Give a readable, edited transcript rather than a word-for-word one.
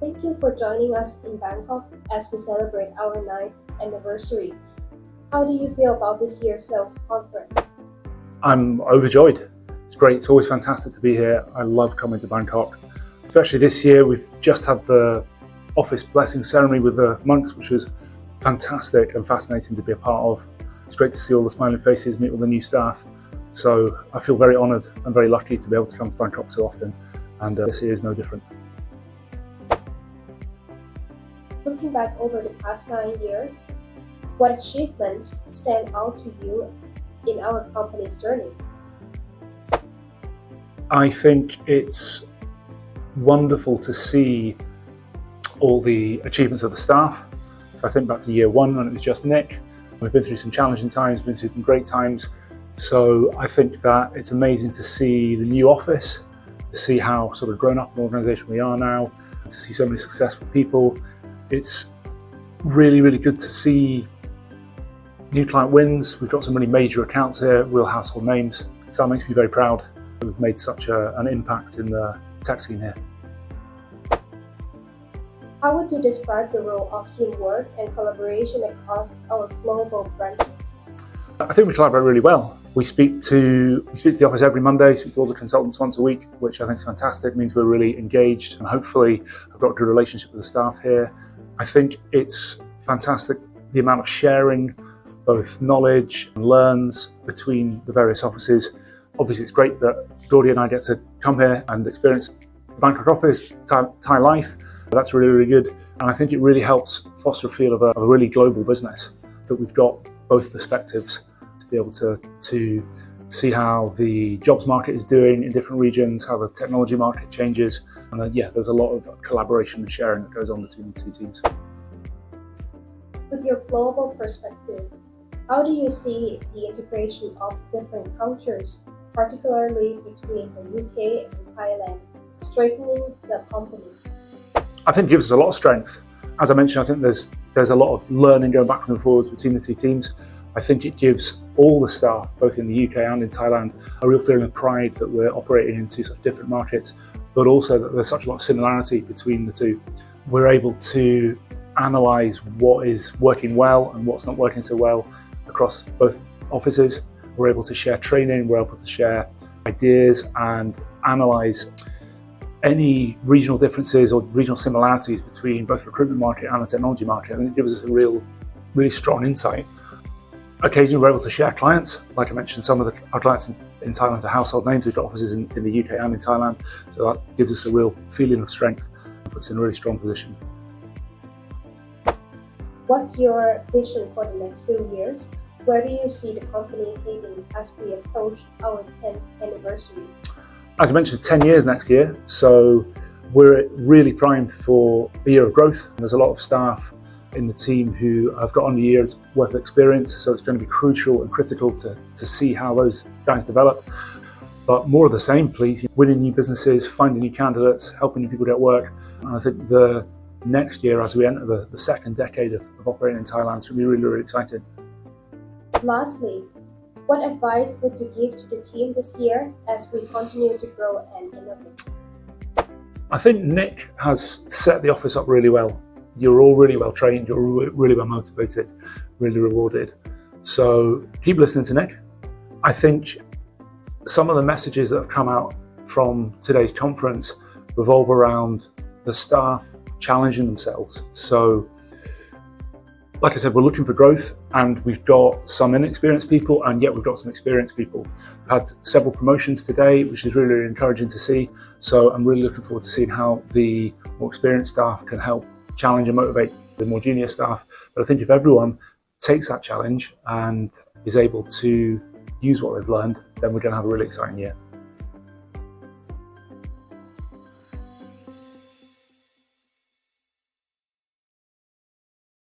Thank you for joining us in Bangkok as we celebrate our 9th anniversary. How do you feel about this year's sales conference? I'm overjoyed. It's great. It's always fantastic to be here. I love coming to Bangkok. Especially this year, we've just had the office blessing ceremony with the monks, which was fantastic and fascinating to be a part of. It's great to see all the smiling faces, meet all the new staff. So I feel very honoured and very lucky to be able to come to Bangkok so often, and this year is no different. Looking back over the past 9 years, what achievements stand out to you in our company's journey? I think it's wonderful to see all the achievements of the staff. If I think back to year one when it was just Nick, we've been through some challenging times, been through some great times. So I think that it's amazing to see the new office, to see how sort of grown up an organisation we are now, to see so many successful people. It's really, really good to see new client wins. We've got some really major accounts here, real household names. So that makes me very proud that we've made such an impact in the tech scene here. How would you describe the role of teamwork and collaboration across our global branches? I think we collaborate really well. We speak to the office every Monday, speak to all the consultants once a week, which I think is fantastic. It means we're really engaged, and hopefully I've got a good relationship with the staff here. I think it's fantastic the amount of sharing, both knowledge and learns between the various offices. Obviously it's great that Gordy and I get to come here and experience the Bangkok office, Thai life. That's really, really good. And I think it really helps foster a feel of a really global business, that we've got both perspectives to be able to see how the jobs market is doing in different regions, how the technology market changes. And then, there's a lot of collaboration and sharing that goes on between the two teams. With your global perspective, how do you see the integration of different cultures, particularly between the UK and Thailand, strengthening the company? I think it gives us a lot of strength. As I mentioned, I think there's a lot of learning going backwards and forwards between the two teams. I think it gives all the staff, both in the UK and in Thailand, a real feeling of pride that we're operating in two such different markets, but also that there's such a lot of similarity between the two. We're able to analyse what is working well and what's not working so well across both offices. We're able to share training, we're able to share ideas and analyse any regional differences or regional similarities between both the recruitment market and the technology market. I think it gives us a really strong insight. Occasionally we're able to share clients. Like I mentioned, some of our clients in Thailand are household names. They've got offices in the UK and in Thailand. So that gives us a real feeling of strength and puts us in a really strong position. What's your vision for the next few years? Where do you see the company heading as we approach our 10th anniversary? As I mentioned, 10 years next year. So we're really primed for a year of growth. There's a lot of staff in the team who have got on a year's worth of experience, so it's going to be crucial and critical to see how those guys develop. But more of the same, please. Winning new businesses, finding new candidates, helping new people get work. And I think the next year, as we enter the second decade of operating in Thailand, it's going to be really, really exciting. Lastly, what advice would you give to the team this year as we continue to grow and innovate? I think Nick has set the office up really well. You're all really well trained, you're really well motivated, really rewarded. So keep listening to Nick. I think some of the messages that have come out from today's conference revolve around the staff challenging themselves. So like I said, we're looking for growth, and we've got some inexperienced people, and yet we've got some experienced people. We've had several promotions today, which is really, really encouraging to see. So I'm really looking forward to seeing how the more experienced staff can help challenge and motivate the more junior staff. But I think if everyone takes that challenge and is able to use what they've learned, then we're going to have a really exciting year.